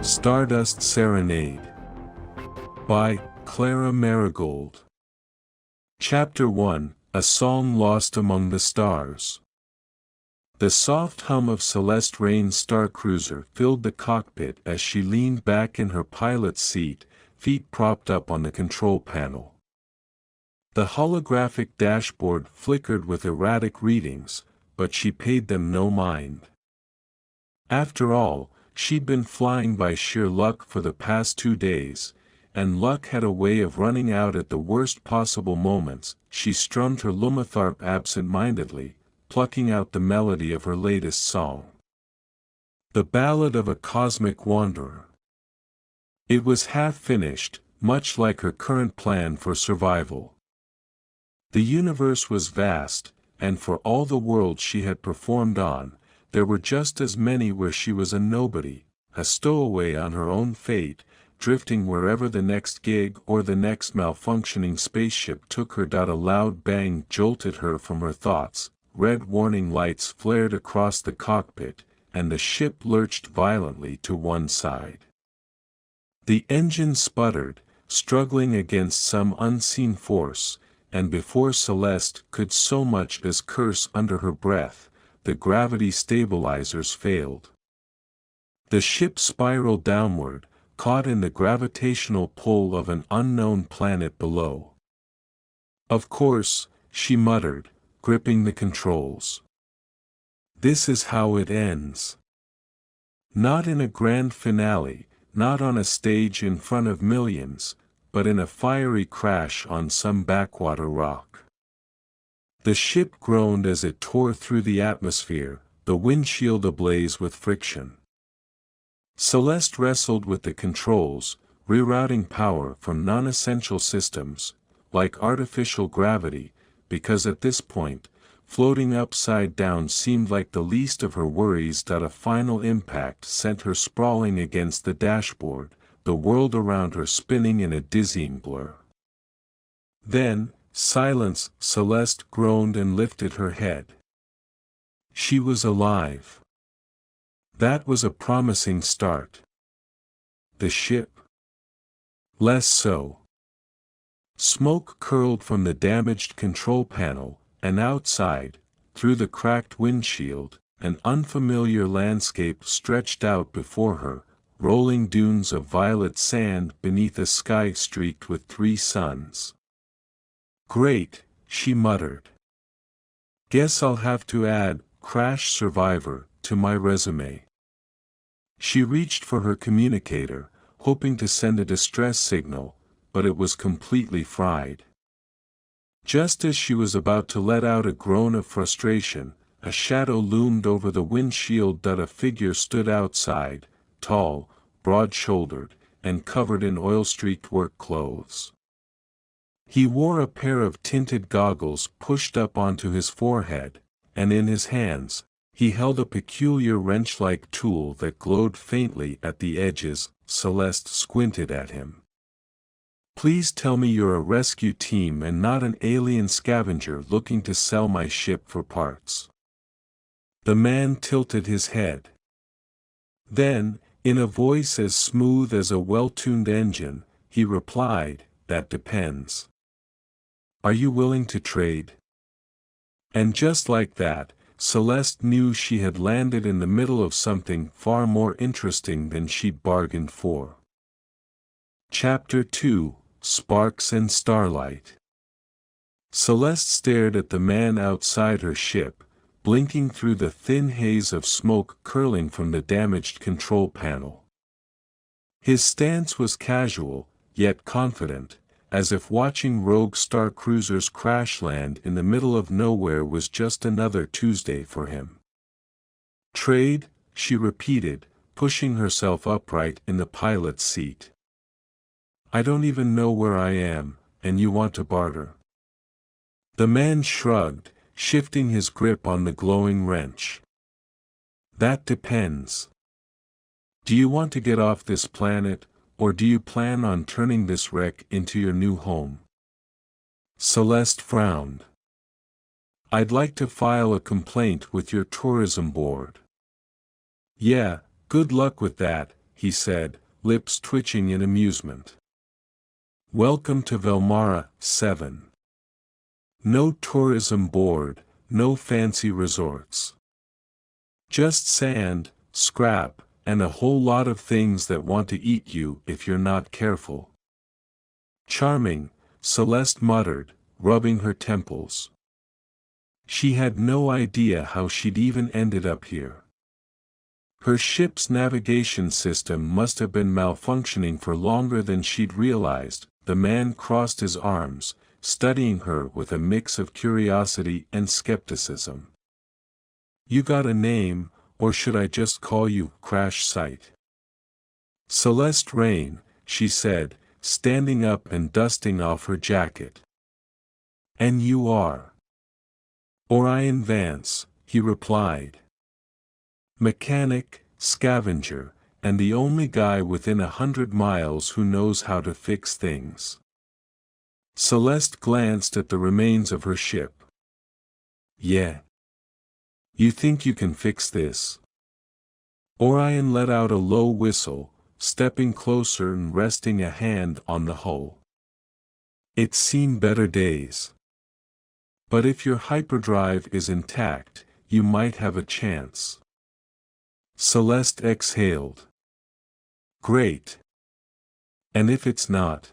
Stardust Serenade by Clara Marigold. Chapter 1, A Song Lost Among the Stars. The soft hum of Celeste Rain's starcruiser filled the cockpit as she leaned back in her pilot's seat, feet propped up on the control panel. The holographic dashboard flickered with erratic readings, but she paid them no mind. After all, she'd been flying by sheer luck for the past 2 days, and luck had a way of running out at the worst possible moments. She strummed her lumitharp absent-mindedly, plucking out the melody of her latest song. The Ballad of a Cosmic Wanderer. It was half-finished, much like her current plan for survival. The universe was vast, and for all the worlds she had performed on, there were just as many where she was a nobody, a stowaway on her own fate, drifting wherever the next gig or the next malfunctioning spaceship took her. A loud bang jolted her from her thoughts, red warning lights flared across the cockpit, and the ship lurched violently to one side. The engine sputtered, struggling against some unseen force, and before Celeste could so much as curse under her breath, the gravity stabilizers failed. The ship spiraled downward, caught in the gravitational pull of an unknown planet below. "Of course," she muttered, gripping the controls. "This is how it ends." Not in a grand finale, not on a stage in front of millions, but in a fiery crash on some backwater rock. The ship groaned as it tore through the atmosphere, the windshield ablaze with friction. Celeste wrestled with the controls, rerouting power from non-essential systems, like artificial gravity, because at this point, floating upside down seemed like the least of her worries. A final impact sent her sprawling against the dashboard, the world around her spinning in a dizzying blur. Then, silence. Celeste groaned and lifted her head. She was alive. That was a promising start. The ship? Less so. Smoke curled from the damaged control panel, and outside, through the cracked windshield, an unfamiliar landscape stretched out before her, rolling dunes of violet sand beneath a sky streaked with 3 suns. "Great," she muttered. "Guess I'll have to add 'Crash Survivor' to my resume." She reached for her communicator, hoping to send a distress signal, but it was completely fried. Just as she was about to let out a groan of frustration, a shadow loomed over the windshield. A figure stood outside, tall, broad-shouldered, and covered in oil-streaked work clothes. He wore a pair of tinted goggles pushed up onto his forehead, and in his hands, he held a peculiar wrench-like tool that glowed faintly at the edges. Celeste squinted at him. "Please tell me you're a rescue team and not an alien scavenger looking to sell my ship for parts." The man tilted his head. Then, in a voice as smooth as a well-tuned engine, he replied, "That depends. Are you willing to trade?" And just like that, Celeste knew she had landed in the middle of something far more interesting than she'd bargained for. Chapter 2, Sparks and Starlight. Celeste stared at the man outside her ship, blinking through the thin haze of smoke curling from the damaged control panel. His stance was casual, yet confident, as if watching rogue star cruisers crash land in the middle of nowhere was just another Tuesday for him. "Trade?" she repeated, pushing herself upright in the pilot's seat. "I don't even know where I am, and you want to barter?" The man shrugged, shifting his grip on the glowing wrench. "That depends. Do you want to get off this planet, or do you plan on turning this wreck into your new home?" Celeste frowned. "I'd like to file a complaint with your tourism board." "Yeah, good luck with that," he said, lips twitching in amusement. Welcome to Velmara 7. No tourism board, no fancy resorts. Just sand, scrap, and a whole lot of things that want to eat you if you're not careful. Charming, Celeste muttered, rubbing her temples. She had no idea how she'd even ended up here. Her ship's navigation system must have been malfunctioning for longer than she'd realized. The man crossed his arms, studying her with a mix of curiosity and skepticism. You got a name, or should I just call you Crash Site? Celeste Rain, she said, standing up and dusting off her jacket. And you are? Orion Vance, he replied. Mechanic, scavenger, and the only guy within 100 miles who knows how to fix things. Celeste glanced at the remains of her ship. Yeah. You think you can fix this? Orion let out a low whistle, stepping closer and resting a hand on the hull. It's seen better days. But if your hyperdrive is intact, you might have a chance. Celeste exhaled. Great. And if it's not?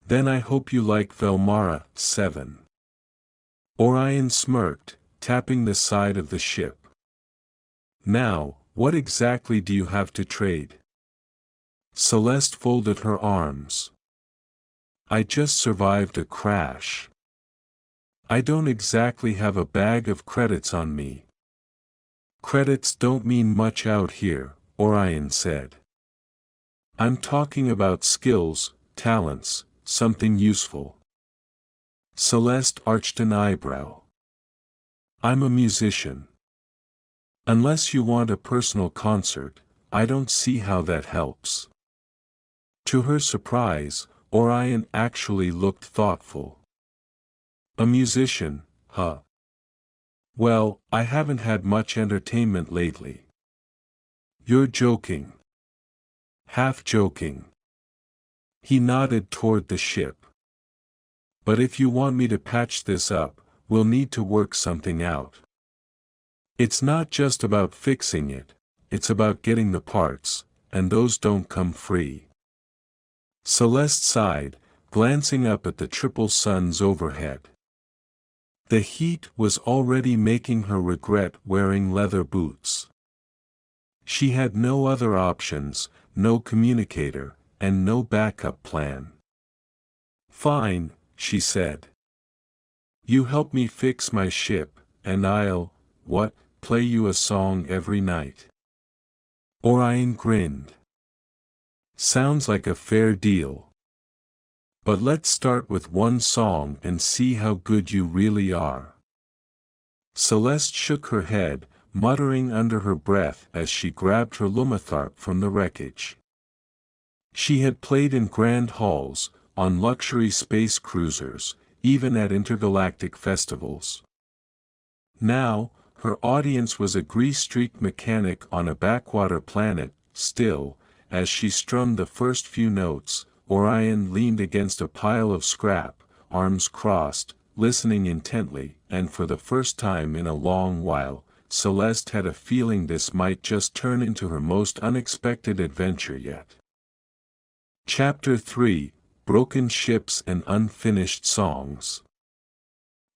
Then I hope you like Velmara 7. Orion smirked, tapping the side of the ship. Now, what exactly do you have to trade? Celeste folded her arms. I just survived a crash. I don't exactly have a bag of credits on me. Credits don't mean much out here, Orion said. I'm talking about skills, talents, something useful. Celeste arched an eyebrow. I'm a musician. Unless you want a personal concert, I don't see how that helps. To her surprise, Orion actually looked thoughtful. A musician, huh? Well, I haven't had much entertainment lately. You're joking. Half joking. He nodded toward the ship. But if you want me to patch this up, we'll need to work something out. It's not just about fixing it, it's about getting the parts, and those don't come free. Celeste sighed, glancing up at the triple suns overhead. The heat was already making her regret wearing leather boots. She had no other options, no communicator, and no backup plan. Fine, she said. You help me fix my ship, and I'll, play you a song every night. Orion grinned. Sounds like a fair deal. But let's start with one song and see how good you really are. Celeste shook her head, muttering under her breath as she grabbed her lumitharp from the wreckage. She had played in grand halls, on luxury space cruisers, even at intergalactic festivals. Now, her audience was a grease-streaked mechanic on a backwater planet. Still, as she strummed the first few notes, Orion leaned against a pile of scrap, arms crossed, listening intently, and for the first time in a long while, Celeste had a feeling this might just turn into her most unexpected adventure yet. Chapter 3, Broken Ships and Unfinished Songs.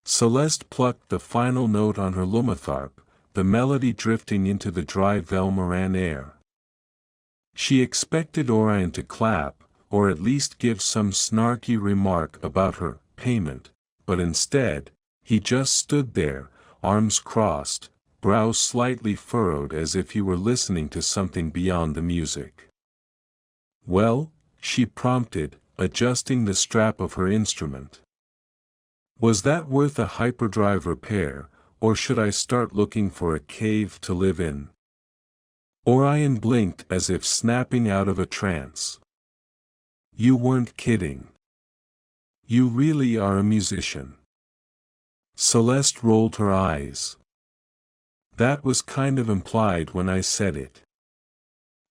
Celeste plucked the final note on her lumitharp, the melody drifting into the dry Velmaran air. She expected Orion to clap, or at least give some snarky remark about her payment, but instead, he just stood there, arms crossed, brow slightly furrowed as if he were listening to something beyond the music. Well? She prompted, adjusting the strap of her instrument. Was that worth a hyperdrive repair, or should I start looking for a cave to live in? Orion blinked as if snapping out of a trance. You weren't kidding. You really are a musician. Celeste rolled her eyes. That was kind of implied when I said it.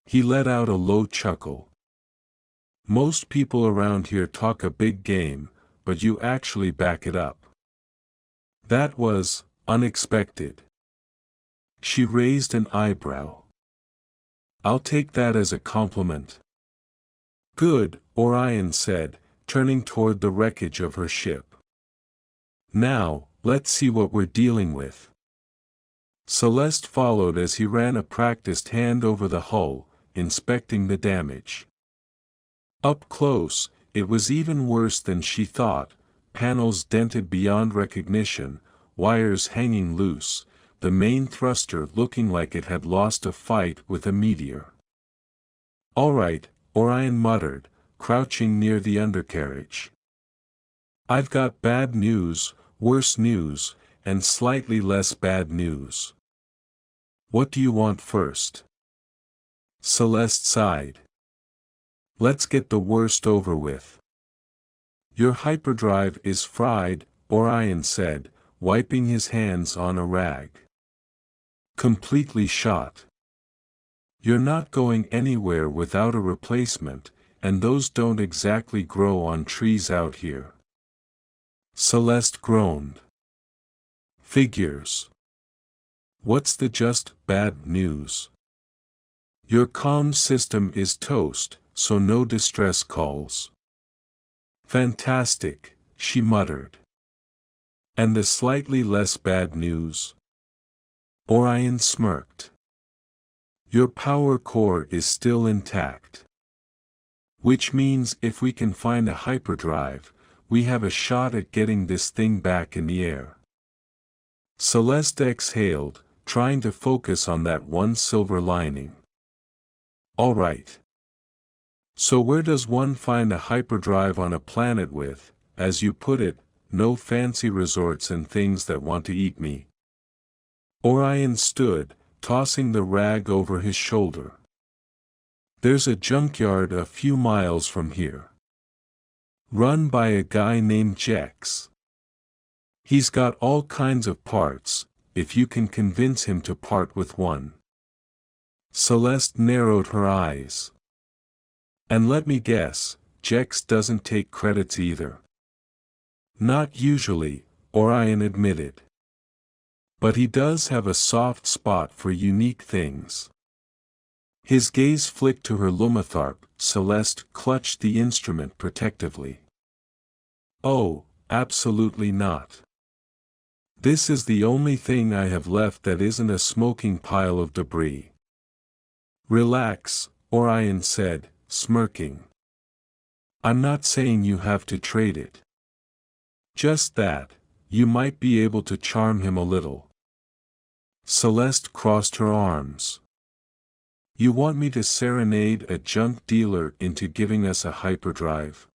He let out a low chuckle. Most people around here talk a big game, but you actually back it up. That was unexpected. She raised an eyebrow. I'll take that as a compliment. Good, Orion said, turning toward the wreckage of her ship. Now, let's see what we're dealing with. Celeste followed as he ran a practiced hand over the hull, inspecting the damage. Up close, it was even worse than she thought, panels dented beyond recognition, wires hanging loose, the main thruster looking like it had lost a fight with a meteor. All right, Orion muttered, crouching near the undercarriage. I've got bad news, worse news, and slightly less bad news. What do you want first? Celeste sighed. Let's get the worst over with. Your hyperdrive is fried, Orion said, wiping his hands on a rag. Completely shot. You're not going anywhere without a replacement, and those don't exactly grow on trees out here. Celeste groaned. Figures. What's the just bad news? Your comm system is toast, so no distress calls. Fantastic, she muttered. And the slightly less bad news? Orion smirked. Your power core is still intact. Which means if we can find a hyperdrive, we have a shot at getting this thing back in the air. Celeste exhaled, trying to focus on that one silver lining. All right. So where does one find a hyperdrive on a planet with, as you put it, no fancy resorts and things that want to eat me? Orion stood, tossing the rag over his shoulder. There's a junkyard a few miles from here. Run by a guy named Jex. He's got all kinds of parts, if you can convince him to part with one. Celeste narrowed her eyes. And let me guess, Jex doesn't take credits either. Not usually, Orion admitted. But he does have a soft spot for unique things. His gaze flicked to her Lumitharp. Celeste clutched the instrument protectively. Oh, absolutely not. This is the only thing I have left that isn't a smoking pile of debris. Relax, Orion said, smirking. I'm not saying you have to trade it. Just that, you might be able to charm him a little. Celeste crossed her arms. You want me to serenade a junk dealer into giving us a hyperdrive?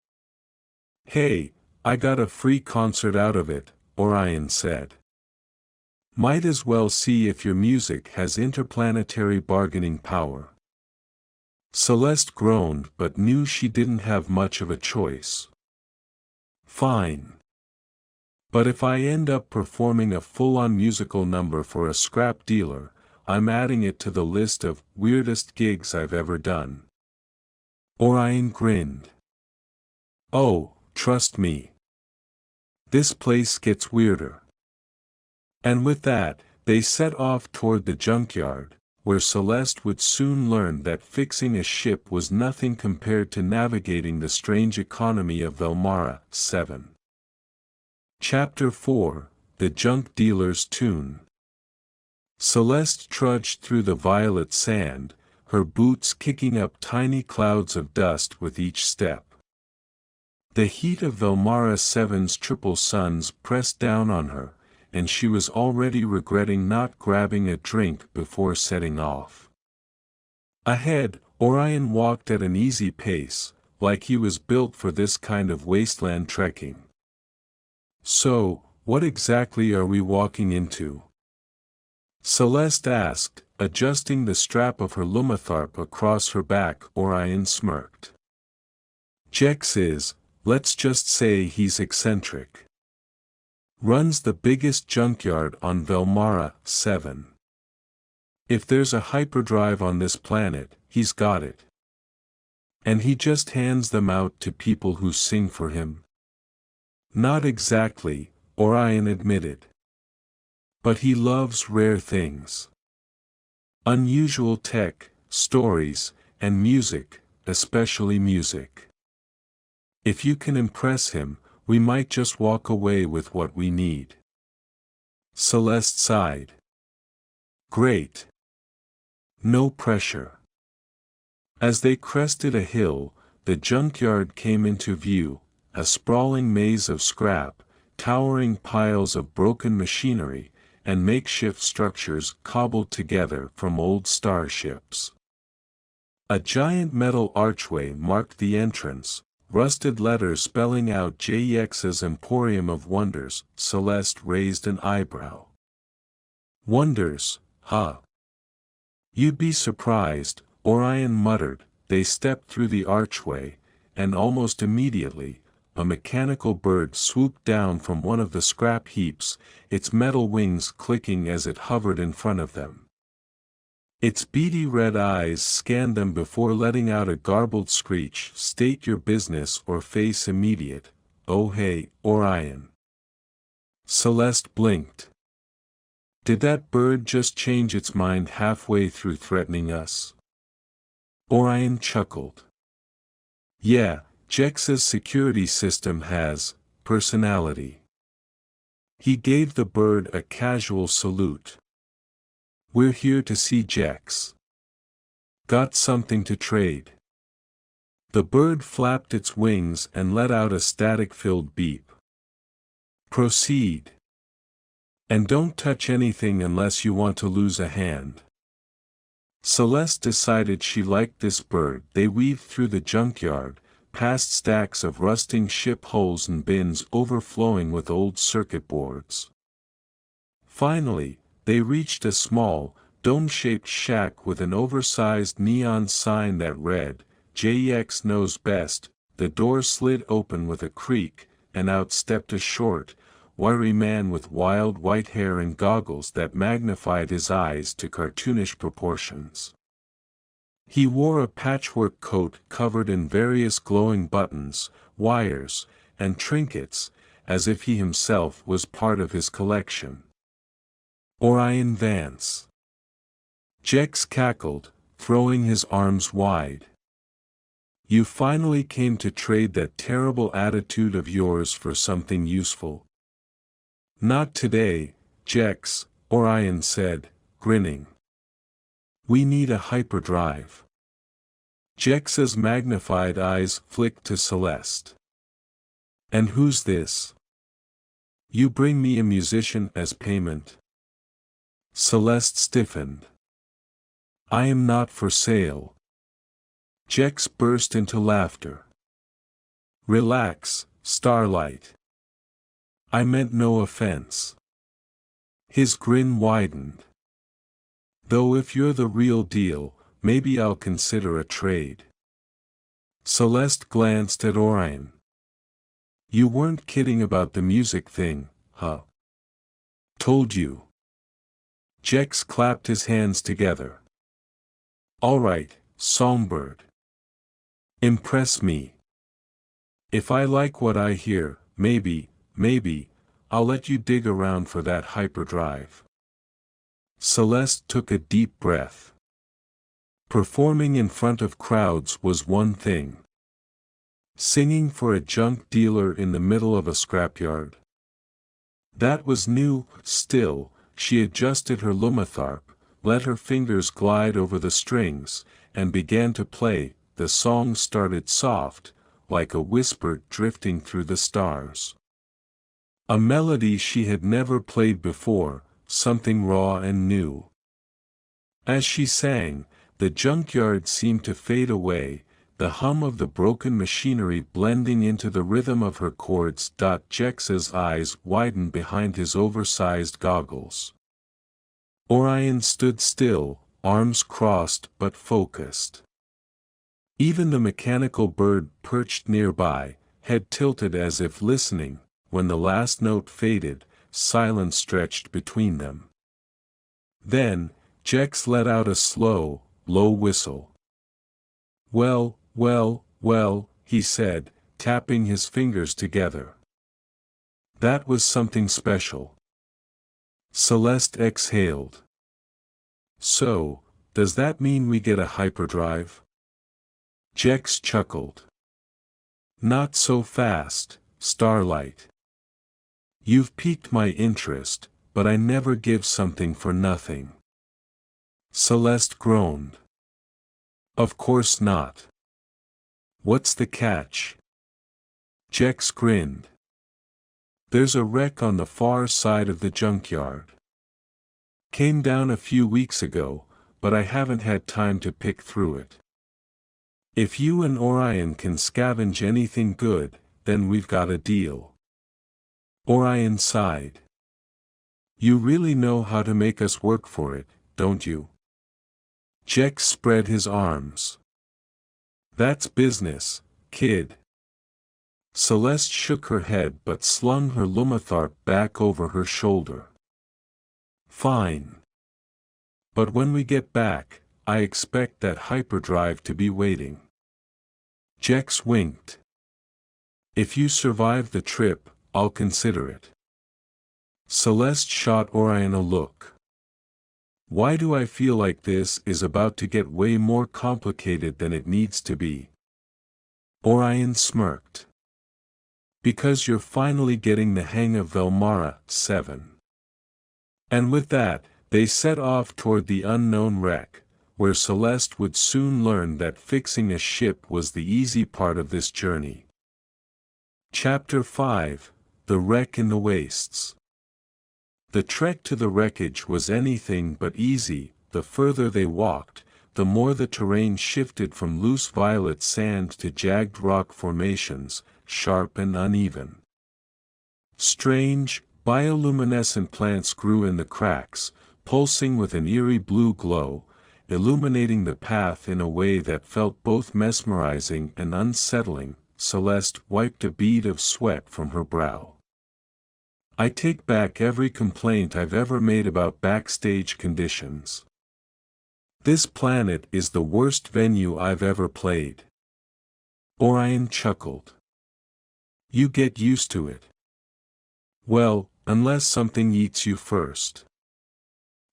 Hey, I got a free concert out of it, Orion said. Might as well see if your music has interplanetary bargaining power. Celeste groaned but knew she didn't have much of a choice. Fine. But if I end up performing a full-on musical number for a scrap dealer, I'm adding it to the list of weirdest gigs I've ever done. Orion grinned. Oh, trust me. This place gets weirder. And with that, they set off toward the junkyard, where Celeste would soon learn that fixing a ship was nothing compared to navigating the strange economy of Velmara. 7. Chapter 4, The Junk Dealer's Tune. Celeste trudged through the violet sand, her boots kicking up tiny clouds of dust with each step. The heat of Velmara 7's triple suns pressed down on her, and she was already regretting not grabbing a drink before setting off. Ahead, Orion walked at an easy pace, like he was built for this kind of wasteland trekking. So, what exactly are we walking into? Celeste asked, adjusting the strap of her Lumitharp across her back. Orion smirked. Jex is, let's just say he's eccentric. Runs the biggest junkyard on Velmara. 7. If there's a hyperdrive on this planet, he's got it. And he just hands them out to people who sing for him? Not exactly, Orion admitted. But he loves rare things. Unusual tech, stories, and music, especially music. If you can impress him, we might just walk away with what we need. Celeste sighed. Great. No pressure. As they crested a hill, the junkyard came into view, a sprawling maze of scrap, towering piles of broken machinery, and makeshift structures cobbled together from old starships. A giant metal archway marked the entrance, rusted letters spelling out JEX's Emporium of Wonders. Celeste raised an eyebrow. Wonders, huh? You'd be surprised, Orion muttered. They stepped through the archway, and almost immediately, a mechanical bird swooped down from one of the scrap heaps, its metal wings clicking as it hovered in front of them. Its beady red eyes scanned them before letting out a garbled screech. State your business or face immediate. Oh hey, Orion. Celeste blinked. Did that bird just change its mind halfway through threatening us? Orion chuckled. Yeah, JEX's security system has personality. He gave the bird a casual salute. We're here to see JEX. Got something to trade. The bird flapped its wings and let out a static-filled beep. Proceed. And don't touch anything unless you want to lose a hand. Celeste decided she liked this bird. They weaved through the junkyard, past stacks of rusting ship hulls and bins overflowing with old circuit boards. Finally, they reached a small, dome-shaped shack with an oversized neon sign that read, JEX knows best. The door slid open with a creak, and out stepped a short, wiry man with wild white hair and goggles that magnified his eyes to cartoonish proportions. He wore a patchwork coat covered in various glowing buttons, wires, and trinkets, as if he himself was part of his collection. Orion Vance. JEX cackled, throwing his arms wide. You finally came to trade that terrible attitude of yours for something useful. Not today, JEX, Orion said, grinning. We need a hyperdrive. JEX's magnified eyes flicked to Celeste. And who's this? You bring me a musician as payment? Celeste stiffened. I am not for sale. JEX burst into laughter. Relax, Starlight. I meant no offense. His grin widened. Though if you're the real deal, maybe I'll consider a trade. Celeste glanced at Orion. You weren't kidding about the music thing, huh? Told you. JEX clapped his hands together. All right, Songbird. Impress me. If I like what I hear, maybe, I'll let you dig around for that hyperdrive. Celeste took a deep breath. Performing in front of crowds was one thing. Singing for a junk dealer in the middle of a scrapyard? That was new. Still, she adjusted her lumitharp, let her fingers glide over the strings, and began to play. The song started soft, like a whisper drifting through the stars. A melody she had never played before, something raw and new. As she sang, the junkyard seemed to fade away, the hum of the broken machinery blending into the rhythm of her chords. JEX's eyes widened behind his oversized goggles. Orion stood still, arms crossed but focused. Even the mechanical bird perched nearby, head tilted as if listening. When the last note faded, silence stretched between them. Then, Jex let out a slow, low whistle. Well, well, well, he said, tapping his fingers together. That was something special. Celeste exhaled. So, does that mean we get a hyperdrive? Jex chuckled. Not so fast, Starlight. You've piqued my interest, but I never give something for nothing. Celeste groaned. Of course not. What's the catch? Jex grinned. There's a wreck on the far side of the junkyard. Came down a few weeks ago, but I haven't had time to pick through it. If you and Orion can scavenge anything good, then we've got a deal. Orion sighed. You really know how to make us work for it, don't you? Jex spread his arms. That's business, kid. Celeste shook her head but slung her Lumitharp back over her shoulder. Fine. But when we get back, I expect that hyperdrive to be waiting. Jex winked. If you survive the trip, I'll consider it. Celeste shot Orion a look. Why do I feel like this is about to get way more complicated than it needs to be? Orion smirked. Because you're finally getting the hang of Velmara 7. And with that, they set off toward the unknown wreck, where Celeste would soon learn that fixing a ship was the easy part of this journey. Chapter 5: The Wreck in the Wastes. The trek to the wreckage was anything but easy. The further they walked, the more the terrain shifted from loose violet sand to jagged rock formations, sharp and uneven. Strange, bioluminescent plants grew in the cracks, pulsing with an eerie blue glow, illuminating the path in a way that felt both mesmerizing and unsettling. Celeste wiped a bead of sweat from her brow. I take back every complaint I've ever made about backstage conditions. This planet is the worst venue I've ever played. Orion chuckled. You get used to it. Well, unless something eats you first.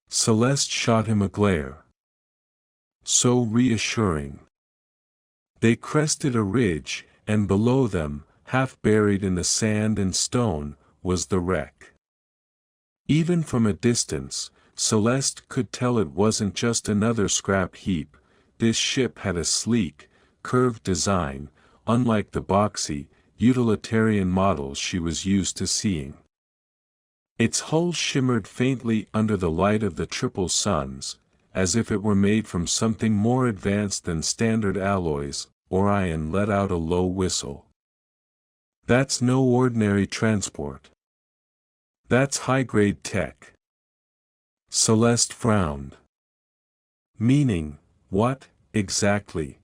Celeste shot him a glare. So reassuring. They crested a ridge, and below them, half buried in the sand and stone, was the wreck. Even from a distance, Celeste could tell it wasn't just another scrap heap. This ship had a sleek, curved design, unlike the boxy, utilitarian models she was used to seeing. Its hull shimmered faintly under the light of the triple suns, as if it were made from something more advanced than standard alloys. Orion let out a low whistle. That's no ordinary transport. That's high-grade tech. Celeste frowned. Meaning, what, exactly?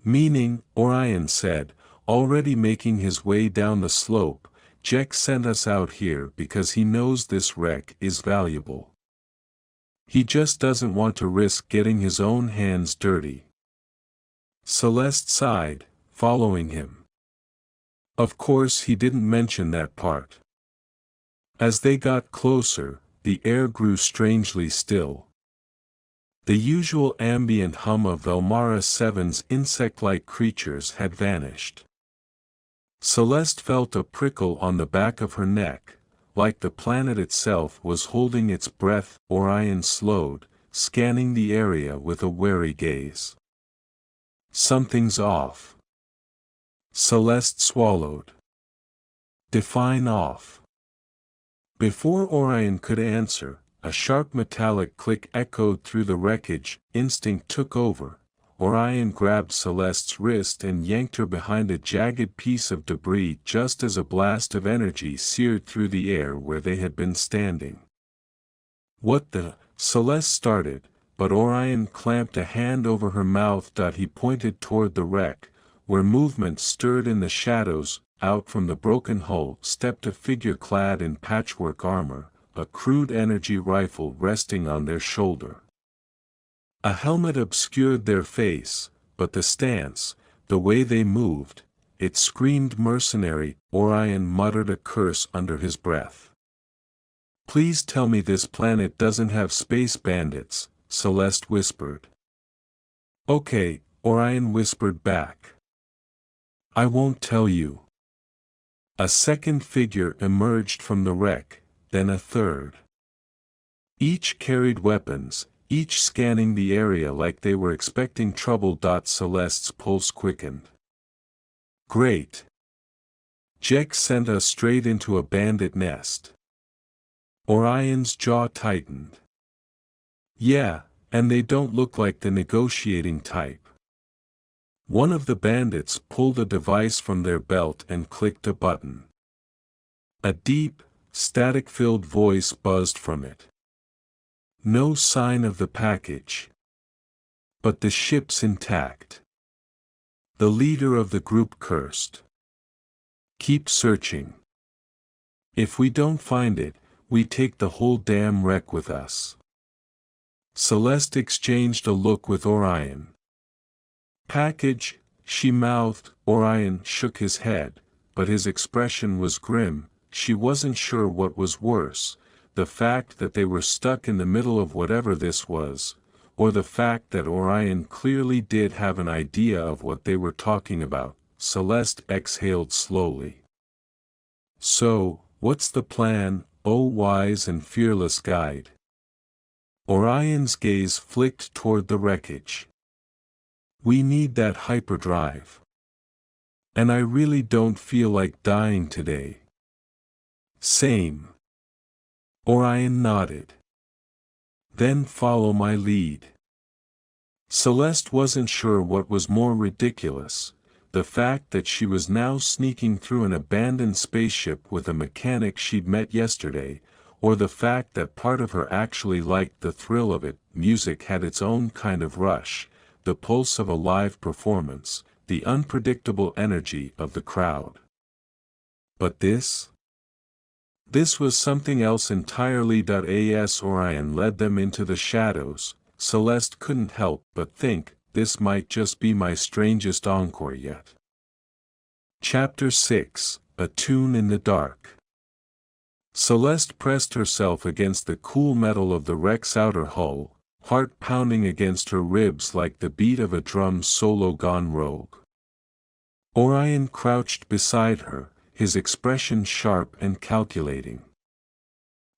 Meaning, Orion said, already making his way down the slope, Jex sent us out here because he knows this wreck is valuable. He just doesn't want to risk getting his own hands dirty. Celeste sighed, following him. Of course he didn't mention that part. As they got closer, the air grew strangely still. The usual ambient hum of Velmara 7's insect-like creatures had vanished. Celeste felt a prickle on the back of her neck, like the planet itself was holding its breath. Orion slowed, scanning the area with a wary gaze. Something's off. Celeste swallowed. Define off. Before Orion could answer, a sharp metallic click echoed through the wreckage. Instinct took over. Orion grabbed Celeste's wrist and yanked her behind a jagged piece of debris just as a blast of energy seared through the air where they had been standing. What the? Celeste started, but Orion clamped a hand over her mouth. He pointed toward the wreck, where movement stirred in the shadows. Out from the broken hull stepped a figure clad in patchwork armor, a crude energy rifle resting on their shoulder. A helmet obscured their face, but the stance, the way they moved, it screamed mercenary. Orion muttered a curse under his breath. "Please tell me this planet doesn't have space bandits," Celeste whispered. "Okay," Orion whispered back. "I won't tell you." A second figure emerged from the wreck, then a third. Each carried weapons, each scanning the area like they were expecting trouble. Celeste's pulse quickened. "Great. Jek sent us straight into a bandit nest." Orion's jaw tightened. "Yeah, and they don't look like the negotiating type." One of the bandits pulled a device from their belt and clicked a button. A deep, static-filled voice buzzed from it. "No sign of the package. But the ship's intact." The leader of the group cursed. "Keep searching. If we don't find it, we take the whole damn wreck with us." Celeste exchanged a look with Orion. "Package," she mouthed. Orion shook his head, but his expression was grim. She wasn't sure what was worse, the fact that they were stuck in the middle of whatever this was, or the fact that Orion clearly did have an idea of what they were talking about. Celeste exhaled slowly. "So, what's the plan, oh wise and fearless guide?" Orion's gaze flicked toward the wreckage. "We need that hyperdrive. And I really don't feel like dying today." "Same." Orion nodded. "Then follow my lead." Celeste wasn't sure what was more ridiculous, the fact that she was now sneaking through an abandoned spaceship with a mechanic she'd met yesterday, or the fact that part of her actually liked the thrill of it. Music had its own kind of rush, the pulse of a live performance, the unpredictable energy of the crowd. But this? This was something else entirely. As Orion led them into the shadows, Celeste couldn't help but think, this might just be my strangest encore yet. Chapter 6, A Tune in the Dark. Celeste pressed herself against the cool metal of the wreck's outer hull, heart pounding against her ribs like the beat of a drum solo gone rogue. Orion crouched beside her, his expression sharp and calculating.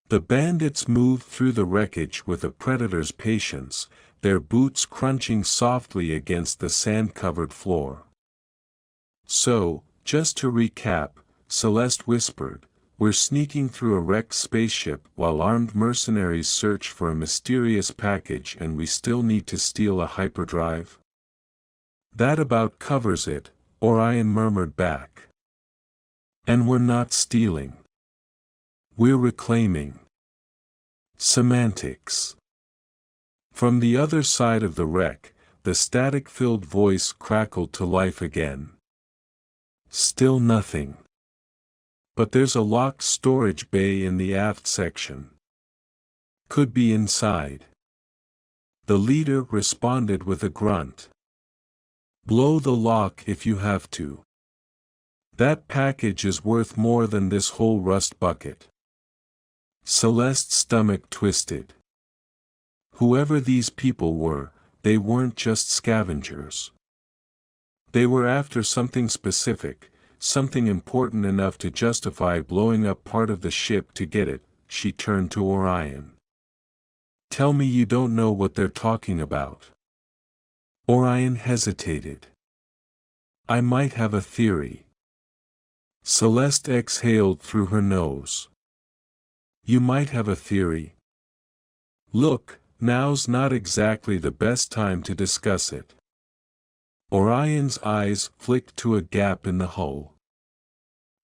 The bandits moved through the wreckage with a predator's patience, their boots crunching softly against the sand-covered floor. "So, just to recap," Celeste whispered, "we're sneaking through a wrecked spaceship while armed mercenaries search for a mysterious package, and we still need to steal a hyperdrive?" "That about covers it," Orion murmured back. "And we're not stealing. We're reclaiming." Semantics. From the other side of the wreck, the static-filled voice crackled to life again. "Still nothing. But there's a locked storage bay in the aft section. Could be inside." The leader responded with a grunt. "Blow the lock if you have to. That package is worth more than this whole rust bucket." Celeste's stomach twisted. Whoever these people were, they weren't just scavengers. They were after something specific, something important enough to justify blowing up part of the ship to get it. She turned to Orion. "Tell me you don't know what they're talking about." Orion hesitated. "I might have a theory." Celeste exhaled through her nose. "You might have a theory. Look, now's not exactly the best time to discuss it." Orion's eyes flicked to a gap in the hull.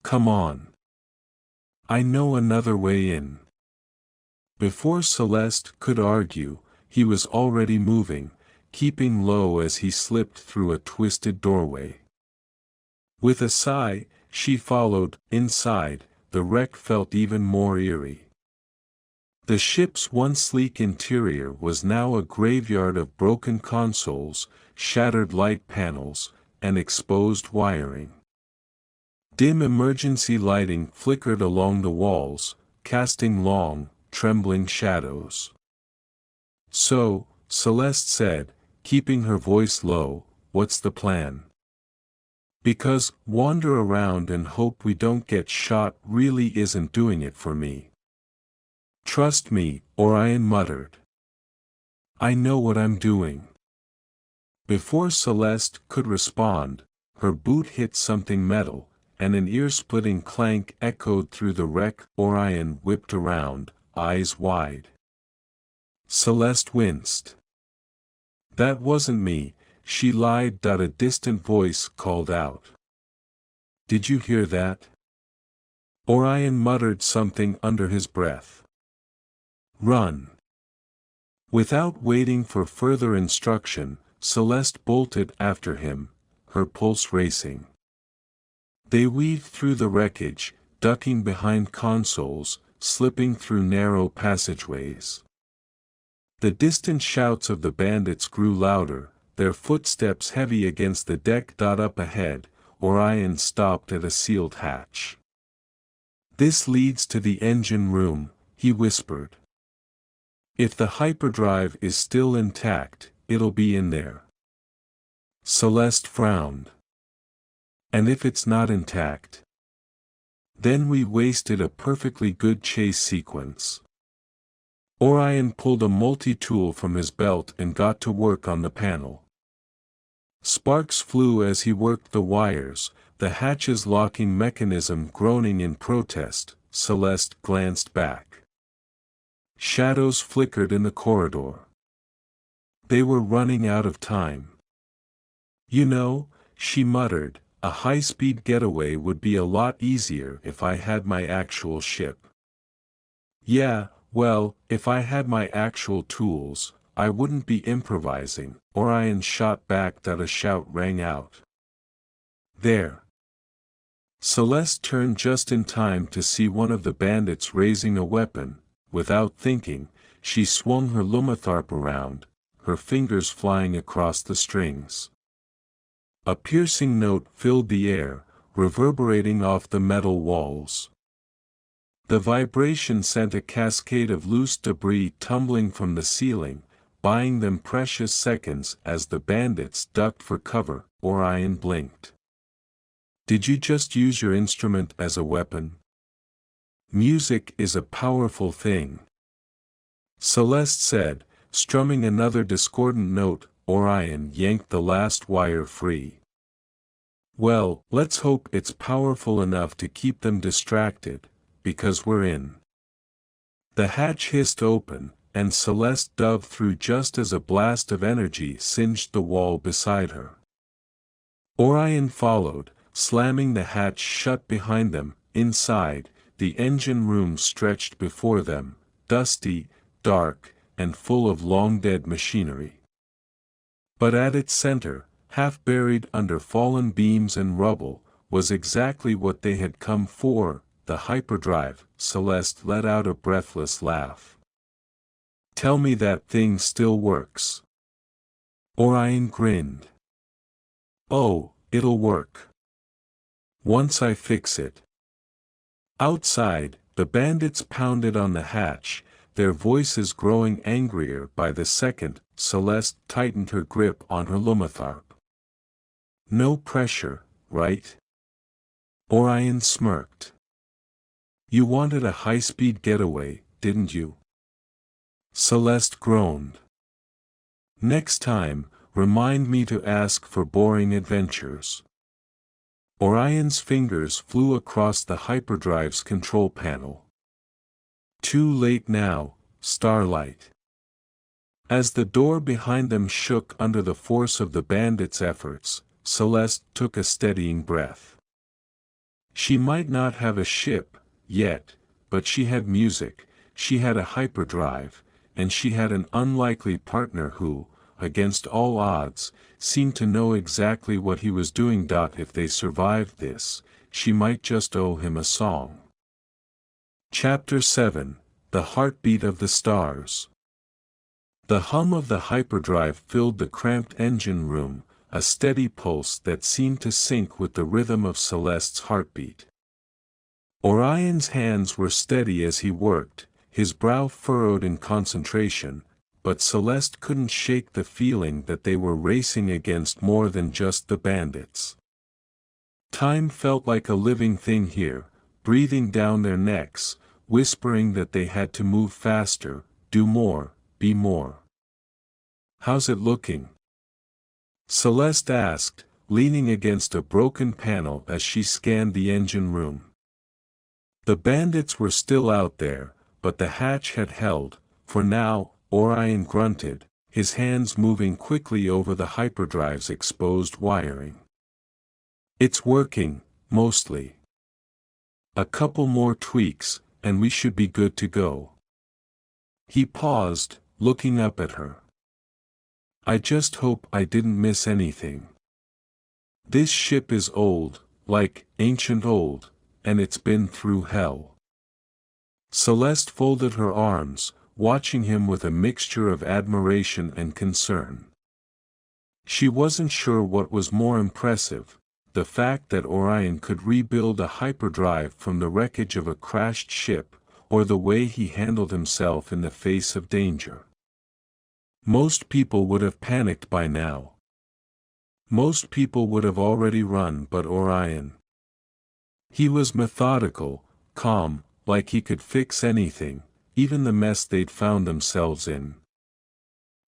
"Come on. I know another way in." Before Celeste could argue, he was already moving, keeping low as he slipped through a twisted doorway. With a sigh, she followed. Inside, the wreck felt even more eerie. The ship's once sleek interior was now a graveyard of broken consoles, shattered light panels, and exposed wiring. Dim emergency lighting flickered along the walls, casting long, trembling shadows. "So," Celeste said, keeping her voice low, "what's the plan?" "Because wander around and hope we don't get shot really isn't doing it for me." "Trust me," Orion muttered. "I know what I'm doing." Before Celeste could respond, her boot hit something metal, and an ear-splitting clank echoed through the wreck. Orion whipped around, eyes wide. Celeste winced. "That wasn't me," she lied. A distant voice called out. "Did you hear that?" Orion muttered something under his breath. "Run." Without waiting for further instruction, Celeste bolted after him, her pulse racing. They weaved through the wreckage, ducking behind consoles, slipping through narrow passageways. The distant shouts of the bandits grew louder, their footsteps heavy against the deck. Up ahead, Orion stopped at a sealed hatch. "This leads to the engine room," he whispered. "If the hyperdrive is still intact, it'll be in there." Celeste frowned. "And if it's not intact? Then we wasted a perfectly good chase sequence." Orion pulled a multi-tool from his belt and got to work on the panel. Sparks flew as he worked the wires, the hatch's locking mechanism groaning in protest. Celeste glanced back. Shadows flickered in the corridor. They were running out of time. "You know," she muttered, "a high-speed getaway would be a lot easier if I had my actual ship." "Yeah, well, if I had my actual tools, I wouldn't be improvising," Orion shot back. A shout rang out. "There!" Celeste turned just in time to see one of the bandits raising a weapon. Without thinking, she swung her lumitharp around, her fingers flying across the strings. A piercing note filled the air, reverberating off the metal walls. The vibration sent a cascade of loose debris tumbling from the ceiling, buying them precious seconds as the bandits ducked for cover. Orion blinked. "Did you just use your instrument as a weapon? Music is a powerful thing," Celeste said, strumming another discordant note. Orion yanked the last wire free. "Well, let's hope it's powerful enough to keep them distracted, because we're in." The hatch hissed open, and Celeste dove through just as a blast of energy singed the wall beside her. Orion followed, slamming the hatch shut behind them. Inside, the engine room stretched before them, dusty, dark, and full of long-dead machinery. But at its center, half buried under fallen beams and rubble, was exactly what they had come for, the hyperdrive. Celeste let out a breathless laugh. "Tell me that thing still works." Orion grinned. "Oh, it'll work. Once I fix it." Outside, the bandits pounded on the hatch, their voices growing angrier by the second. Celeste tightened her grip on her lumitharp. "No pressure, right?" Orion smirked. "You wanted a high-speed getaway, didn't you?" Celeste groaned. "Next time, remind me to ask for boring adventures." Orion's fingers flew across the hyperdrive's control panel. "Too late now, Starlight." As the door behind them shook under the force of the bandits' efforts, Celeste took a steadying breath. She might not have a ship, yet, but she had music, she had a hyperdrive, and she had an unlikely partner who, against all odds, seemed to know exactly what he was doing. If they survived this, she might just owe him a song. Chapter 7, the heartbeat of the stars. The hum of the hyperdrive filled the cramped engine room, a steady pulse that seemed to sync with the rhythm of Celeste's heartbeat. Orion's hands were steady as he worked, his brow furrowed in concentration, but Celeste couldn't shake the feeling that they were racing against more than just the bandits. Time felt like a living thing here, breathing down their necks, whispering that they had to move faster, do more, be more. "How's it looking?" Celeste asked, leaning against a broken panel as she scanned the engine room. The bandits were still out there, but the hatch had held, for now. Orion grunted, his hands moving quickly over the hyperdrive's exposed wiring. "It's working, mostly. A couple more tweaks, and we should be good to go." He paused, looking up at her. "I just hope I didn't miss anything. This ship is old, like ancient old, and it's been through hell." Celeste folded her arms, watching him with a mixture of admiration and concern. She wasn't sure what was more impressive, the fact that Orion could rebuild a hyperdrive from the wreckage of a crashed ship, or the way he handled himself in the face of danger. Most people would have panicked by now. Most people would have already run, but Orion. He was methodical, calm, like he could fix anything, even the mess they'd found themselves in.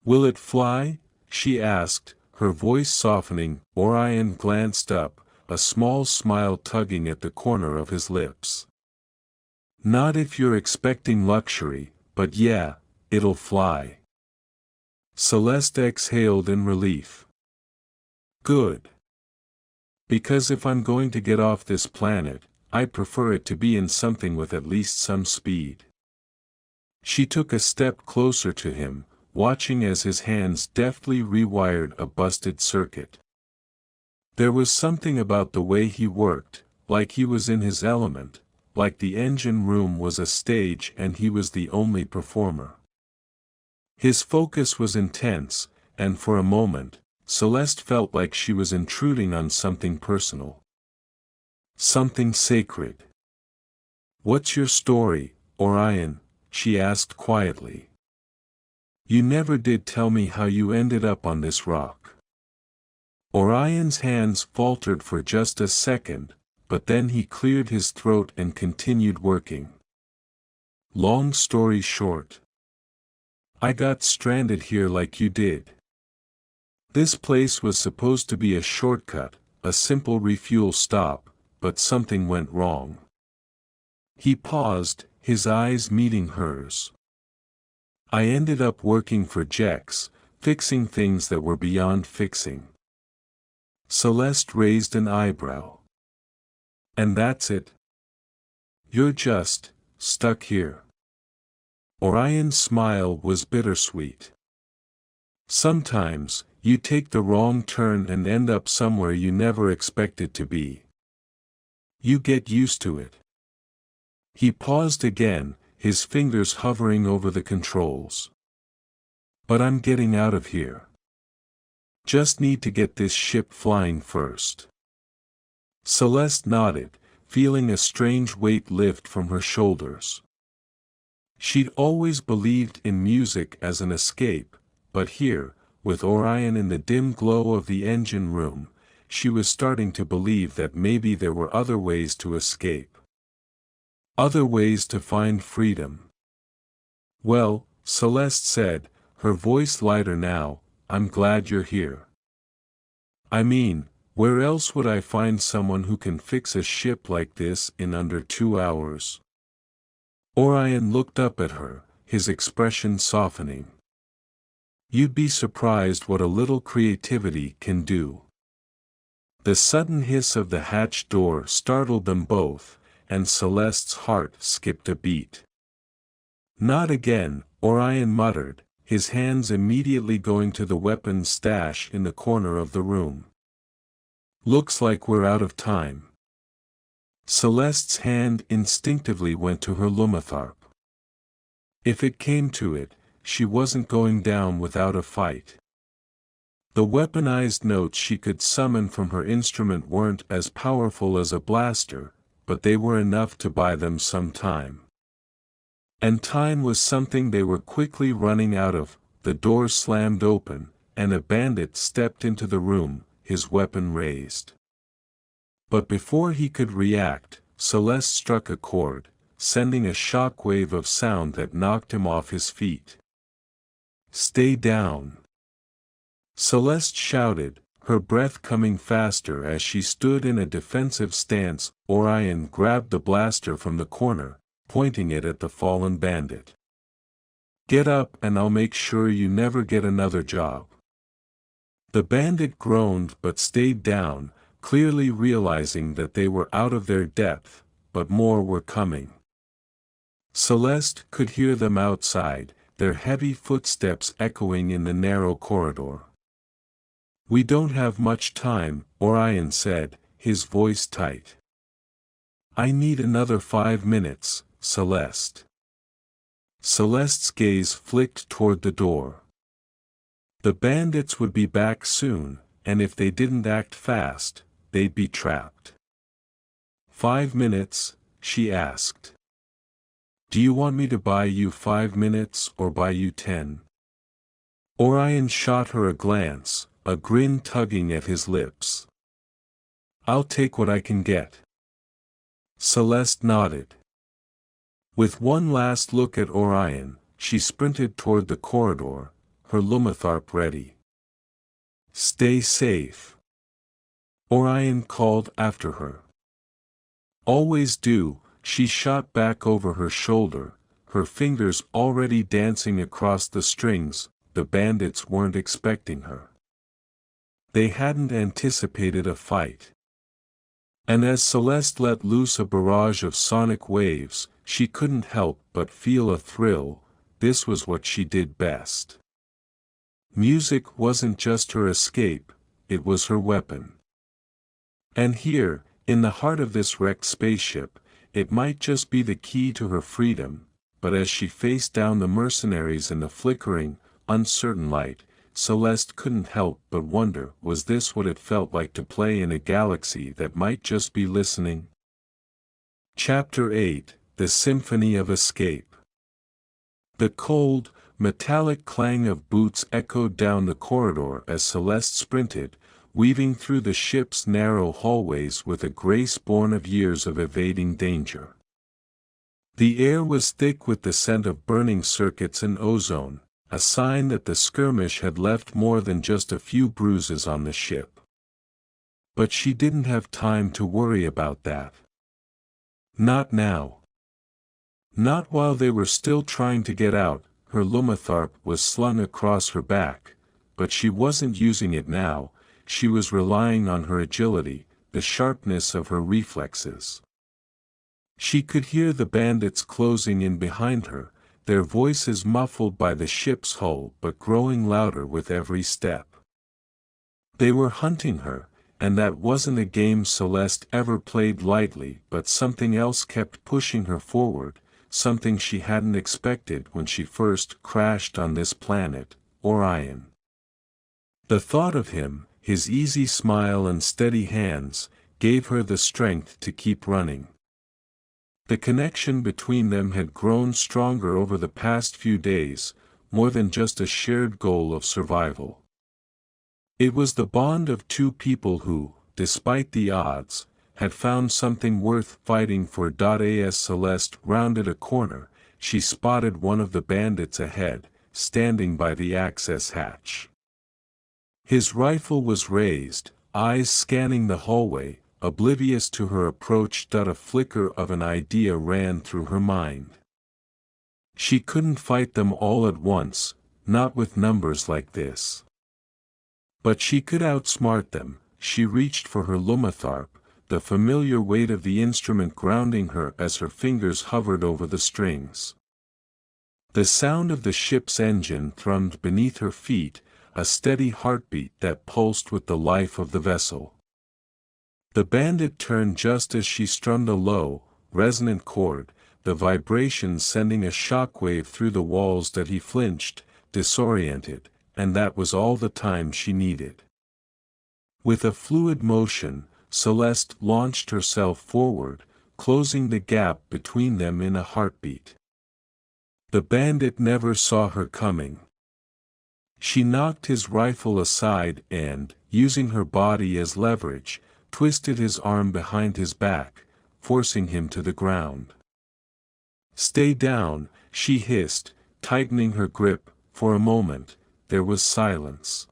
"Will it fly?" she asked, her voice softening. Orion glanced up, a small smile tugging at the corner of his lips. "Not if you're expecting luxury, but yeah, it'll fly." Celeste exhaled in relief. "Good. Because if I'm going to get off this planet, I'd prefer it to be in something with at least some speed." She took a step closer to him, watching as his hands deftly rewired a busted circuit. There was something about the way he worked, like he was in his element, like the engine room was a stage and he was the only performer. His focus was intense, and for a moment, Celeste felt like she was intruding on something personal. Something sacred. "What's your story, Orion?" she asked quietly. "You never did tell me how you ended up on this rock." Orion's hands faltered for just a second, but then he cleared his throat and continued working. "Long story short. I got stranded here like you did. This place was supposed to be a shortcut, a simple refuel stop, but something went wrong." He paused, his eyes meeting hers. "I ended up working for Jex, fixing things that were beyond fixing." Celeste raised an eyebrow. "And that's it? You're just stuck here?" Orion's smile was bittersweet. "Sometimes, you take the wrong turn and end up somewhere you never expected to be. You get used to it." He paused again, his fingers hovering over the controls. "But I'm getting out of here. Just need to get this ship flying first." Celeste nodded, feeling a strange weight lift from her shoulders. She'd always believed in music as an escape, but here, with Orion in the dim glow of the engine room, she was starting to believe that maybe there were other ways to escape. Other ways to find freedom. "Well," Celeste said, her voice lighter now, "I'm glad you're here. I mean, where else would I find someone who can fix a ship like this in under 2 hours?" Orion looked up at her, his expression softening. "You'd be surprised what a little creativity can do." The sudden hiss of the hatch door startled them both, and Celeste's heart skipped a beat. "Not again," Orion muttered, his hands immediately going to the weapons stash in the corner of the room. "Looks like we're out of time." Celeste's hand instinctively went to her lumitharp. If it came to it, she wasn't going down without a fight. The weaponized notes she could summon from her instrument weren't as powerful as a blaster, but they were enough to buy them some time. And time was something they were quickly running out of. The door slammed open, and a bandit stepped into the room, his weapon raised. But before he could react, Celeste struck a chord, sending a shock wave of sound that knocked him off his feet. "Stay down!" Celeste shouted, her breath coming faster as she stood in a defensive stance. Orion grabbed the blaster from the corner, pointing it at the fallen bandit. "Get up and I'll make sure you never get another job." The bandit groaned but stayed down, clearly realizing that they were out of their depth, but more were coming. Celeste could hear them outside, their heavy footsteps echoing in the narrow corridor. "We don't have much time," Orion said, his voice tight. "I need another 5 minutes, Celeste." Celeste's gaze flicked toward the door. The bandits would be back soon, and if they didn't act fast, they'd be trapped. "5 minutes?" she asked. "Do you want me to buy you 5 minutes or buy you 10? Orion shot her a glance, a grin tugging at his lips. "I'll take what I can get." Celeste nodded. With one last look at Orion, she sprinted toward the corridor, her lumitharp ready. "Stay safe," Orion called after her. "Always do," she shot back over her shoulder, her fingers already dancing across the strings. The bandits weren't expecting her. They hadn't anticipated a fight. And as Celeste let loose a barrage of sonic waves, she couldn't help but feel a thrill. This was what she did best. Music wasn't just her escape, it was her weapon. And here, in the heart of this wrecked spaceship, it might just be the key to her freedom. But as she faced down the mercenaries in the flickering, uncertain light, Celeste couldn't help but wonder, was this what it felt like to play in a galaxy that might just be listening? Chapter 8, The Symphony of Escape. The cold, metallic clang of boots echoed down the corridor as Celeste sprinted, weaving through the ship's narrow hallways with a grace born of years of evading danger. The air was thick with the scent of burning circuits and ozone, a sign that the skirmish had left more than just a few bruises on the ship. But she didn't have time to worry about that. Not now. Not while they were still trying to get out. Her lumitharp was slung across her back, but she wasn't using it now. She was relying on her agility, the sharpness of her reflexes. She could hear the bandits closing in behind her, their voices muffled by the ship's hull but growing louder with every step. They were hunting her, and that wasn't a game Celeste ever played lightly, but something else kept pushing her forward, something she hadn't expected when she first crashed on this planet, Orion. The thought of him, his easy smile and steady hands, gave her the strength to keep running. The connection between them had grown stronger over the past few days, more than just a shared goal of survival. It was the bond of two people who, despite the odds, had found something worth fighting for. As Celeste rounded a corner, she spotted one of the bandits ahead, standing by the access hatch. His rifle was raised, eyes scanning the hallway, oblivious to her approach. A flicker of an idea ran through her mind. She couldn't fight them all at once, not with numbers like this. But she could outsmart them. She reached for her lumitharp, the familiar weight of the instrument grounding her as her fingers hovered over the strings. The sound of the ship's engine thrummed beneath her feet, a steady heartbeat that pulsed with the life of the vessel. The bandit turned just as she strummed a low, resonant chord, the vibration sending a shockwave through the walls that he flinched, disoriented, and that was all the time she needed. With a fluid motion, Celeste launched herself forward, closing the gap between them in a heartbeat. The bandit never saw her coming. She knocked his rifle aside and, using her body as leverage, twisted his arm behind his back, forcing him to the ground. "Stay down," she hissed, tightening her grip. For a moment, there was silence.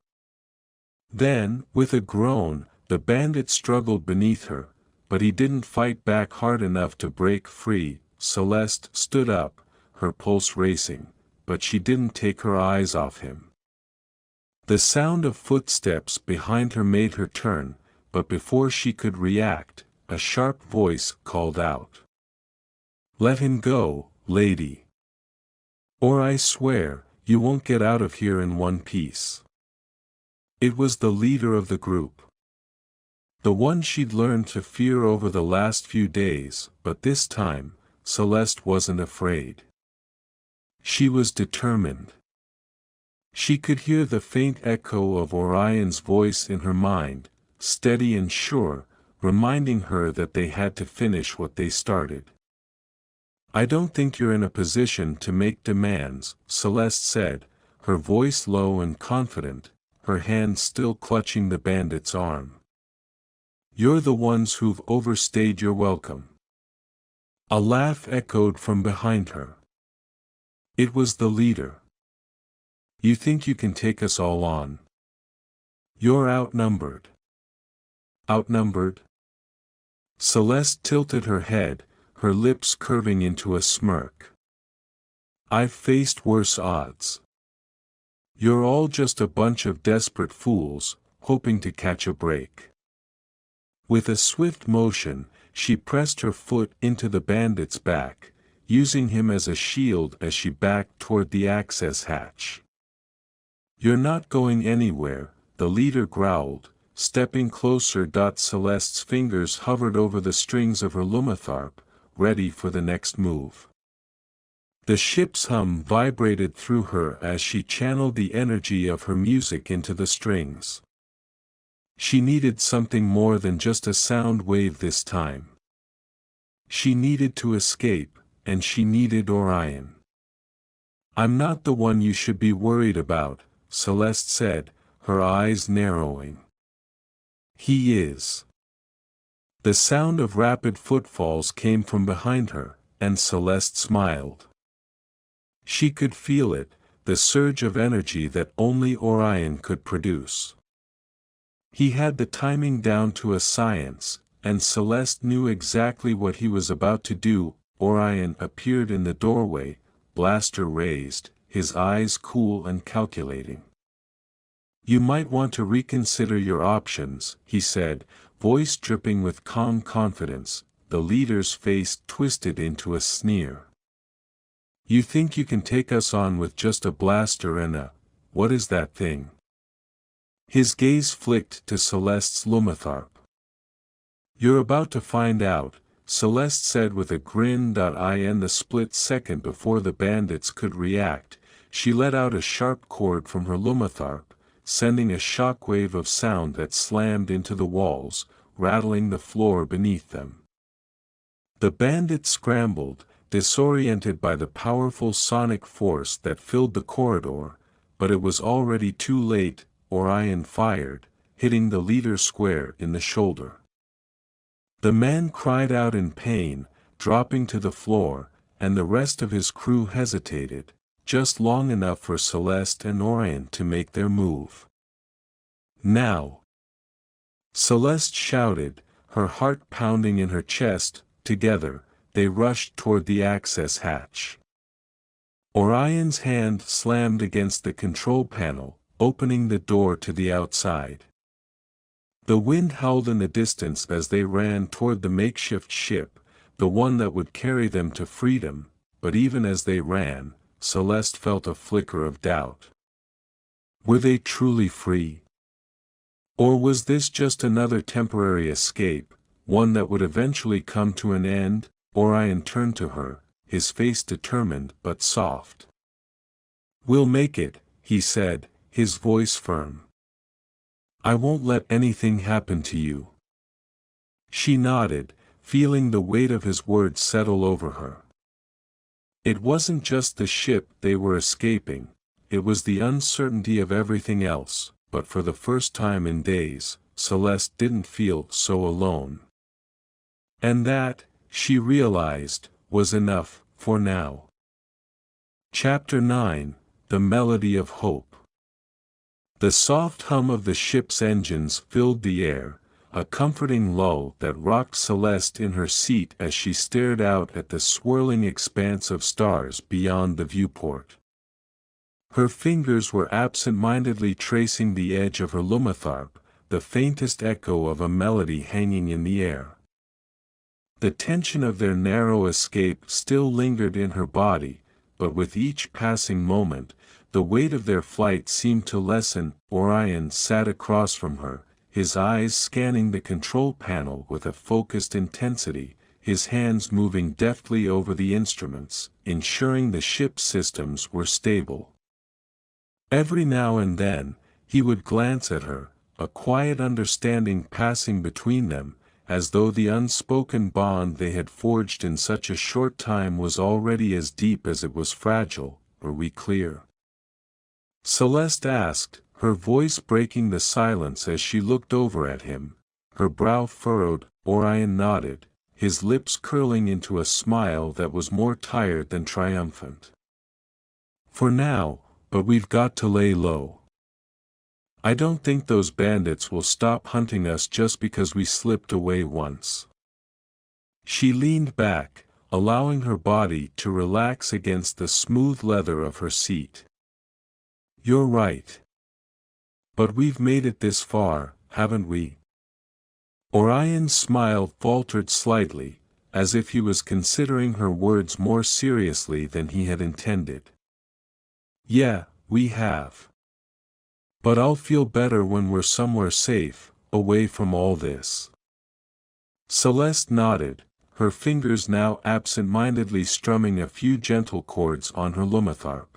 Then, with a groan, the bandit struggled beneath her, but he didn't fight back hard enough to break free. Celeste stood up, her pulse racing, but she didn't take her eyes off him. The sound of footsteps behind her made her turn, but before she could react, a sharp voice called out. "Let him go, lady. Or I swear, you won't get out of here in one piece." It was the leader of the group. The one she'd learned to fear over the last few days, but this time, Celeste wasn't afraid. She was determined. She could hear the faint echo of Orion's voice in her mind, steady and sure, reminding her that they had to finish what they started. "I don't think you're in a position to make demands," Celeste said, her voice low and confident, her hand still clutching the bandit's arm. "You're the ones who've overstayed your welcome." A laugh echoed from behind her. It was the leader. "You think you can take us all on? You're outnumbered." "Outnumbered?" Celeste tilted her head, her lips curving into a smirk. "I've faced worse odds. You're all just a bunch of desperate fools, hoping to catch a break." With a swift motion, she pressed her foot into the bandit's back, using him as a shield as she backed toward the access hatch. "You're not going anywhere," the leader growled, stepping closer. Celeste's fingers hovered over the strings of her lumitharp, ready for the next move. The ship's hum vibrated through her as she channeled the energy of her music into the strings. She needed something more than just a sound wave this time. She needed to escape, and she needed Orion. "I'm not the one you should be worried about," Celeste said, her eyes narrowing. "He is." The sound of rapid footfalls came from behind her, and Celeste smiled. She could feel it, the surge of energy that only Orion could produce. He had the timing down to a science, and Celeste knew exactly what he was about to do. Orion appeared in the doorway, blaster raised, his eyes cool and calculating. "You might want to reconsider your options," he said, voice dripping with calm confidence. The leader's face twisted into a sneer. "You think you can take us on with just a blaster and what is that thing?" His gaze flicked to Celeste's lumitharp. "You're about to find out," Celeste said with a grin. In the split second before the bandits could react, she let out a sharp chord from her lumitharp, sending a shockwave of sound that slammed into the walls, rattling the floor beneath them. The bandits scrambled, disoriented by the powerful sonic force that filled the corridor, but it was already too late. Orion fired, hitting the leader square in the shoulder. The man cried out in pain, dropping to the floor, and the rest of his crew hesitated, just long enough for Celeste and Orion to make their move. "Now!" Celeste shouted, her heart pounding in her chest. Together, they rushed toward the access hatch. Orion's hand slammed against the control panel, opening the door to the outside. The wind howled in the distance as they ran toward the makeshift ship, the one that would carry them to freedom, but even as they ran, Celeste felt a flicker of doubt. Were they truly free? Or was this just another temporary escape, one that would eventually come to an end? Orion turned to her, his face determined but soft. "We'll make it," he said, his voice firm. "I won't let anything happen to you." She nodded, feeling the weight of his words settle over her. It wasn't just the ship they were escaping, it was the uncertainty of everything else, but for the first time in days, Celeste didn't feel so alone. And that, she realized, was enough, for now. Chapter 9, The Melody of Hope. The soft hum of the ship's engines filled the air, a comforting lull that rocked Celeste in her seat as she stared out at the swirling expanse of stars beyond the viewport. Her fingers were absent-mindedly tracing the edge of her lumitharp, the faintest echo of a melody hanging in the air. The tension of their narrow escape still lingered in her body, but with each passing moment, the weight of their flight seemed to lessen. Orion sat across from her, his eyes scanning the control panel with a focused intensity, his hands moving deftly over the instruments, ensuring the ship's systems were stable. Every now and then, he would glance at her, a quiet understanding passing between them, as though the unspoken bond they had forged in such a short time was already as deep as it was fragile. "Are we clear?" Celeste asked, her voice breaking the silence as she looked over at him, her brow furrowed. Orion nodded, his lips curling into a smile that was more tired than triumphant. "For now, but we've got to lay low. I don't think those bandits will stop hunting us just because we slipped away once." She leaned back, allowing her body to relax against the smooth leather of her seat. "You're right. But we've made it this far, haven't we?" Orion's smile faltered slightly, as if he was considering her words more seriously than he had intended. "Yeah, we have. But I'll feel better when we're somewhere safe, away from all this." Celeste nodded, her fingers now absent-mindedly strumming a few gentle chords on her lumitharp.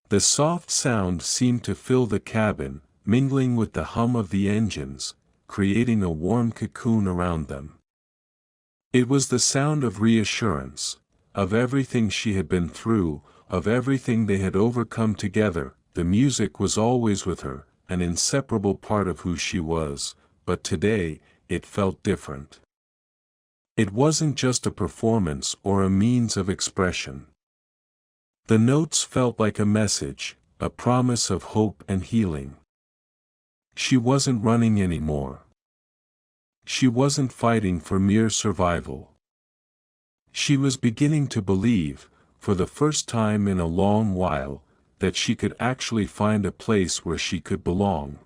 The soft sound seemed to fill the cabin, mingling with the hum of the engines, creating a warm cocoon around them. It was the sound of reassurance, of everything she had been through, of everything they had overcome together. The music was always with her, an inseparable part of who she was, but today, it felt different. It wasn't just a performance or a means of expression. The notes felt like a message, a promise of hope and healing. She wasn't running anymore. She wasn't fighting for mere survival. She was beginning to believe, for the first time in a long while, that she could actually find a place where she could belong.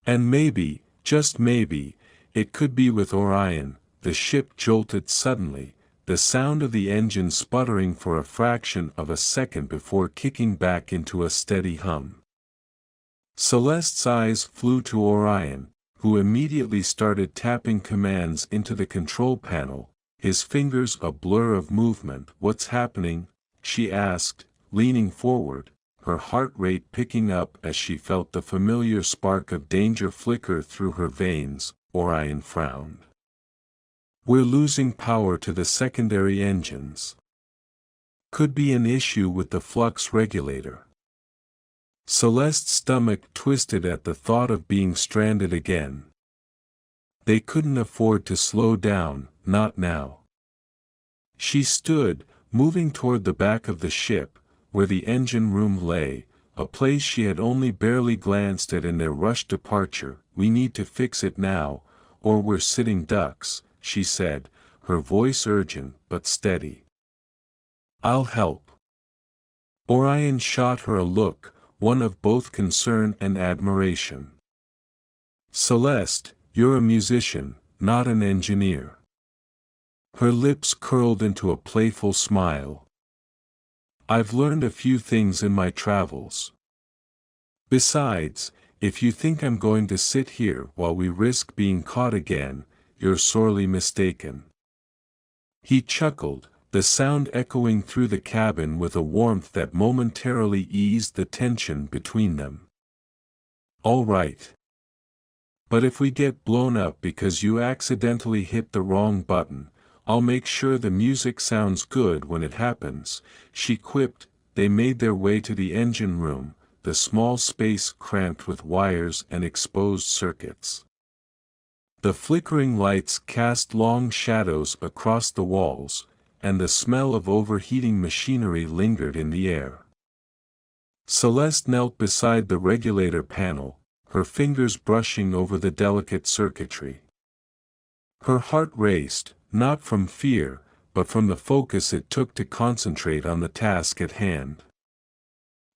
And maybe, just maybe, it could be with Orion. The ship jolted suddenly, the sound of the engine sputtering for a fraction of a second before kicking back into a steady hum. Celeste's eyes flew to Orion, who immediately started tapping commands into the control panel, his fingers a blur of movement. "What's happening?" she asked, leaning forward, her heart rate picking up as she felt the familiar spark of danger flicker through her veins. Orion frowned. "We're losing power to the secondary engines. Could be an issue with the flux regulator." Celeste's stomach twisted at the thought of being stranded again. They couldn't afford to slow down, not now. She stood, moving toward the back of the ship, where the engine room lay, a place she had only barely glanced at in their rushed departure. "We need to fix it now, or we're sitting ducks," she said, her voice urgent but steady. "I'll help." Orion shot her a look, one of both concern and admiration. "Celeste, you're a musician, not an engineer." Her lips curled into a playful smile. "I've learned a few things in my travels. Besides, if you think I'm going to sit here while we risk being caught again, you're sorely mistaken." He chuckled, the sound echoing through the cabin with a warmth that momentarily eased the tension between them. "All right. But if we get blown up because you accidentally hit the wrong button, I'll make sure the music sounds good when it happens," she quipped. They made their way to the engine room, the small space cramped with wires and exposed circuits. The flickering lights cast long shadows across the walls, and the smell of overheating machinery lingered in the air. Celeste knelt beside the regulator panel, her fingers brushing over the delicate circuitry. Her heart raced, not from fear, but from the focus it took to concentrate on the task at hand.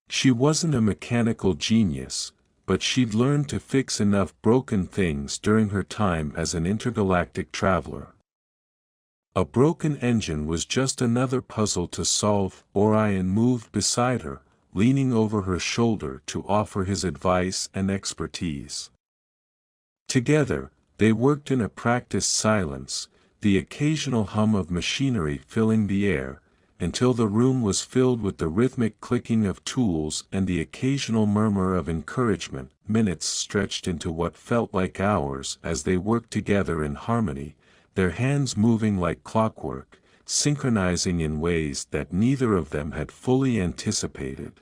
She wasn't a mechanical genius, but she'd learned to fix enough broken things during her time as an intergalactic traveler. A broken engine was just another puzzle to solve. Orion moved beside her, leaning over her shoulder to offer his advice and expertise. Together, they worked in a practiced silence, the occasional hum of machinery filling the air, until the room was filled with the rhythmic clicking of tools and the occasional murmur of encouragement. Minutes stretched into what felt like hours as they worked together in harmony, their hands moving like clockwork, synchronizing in ways that neither of them had fully anticipated.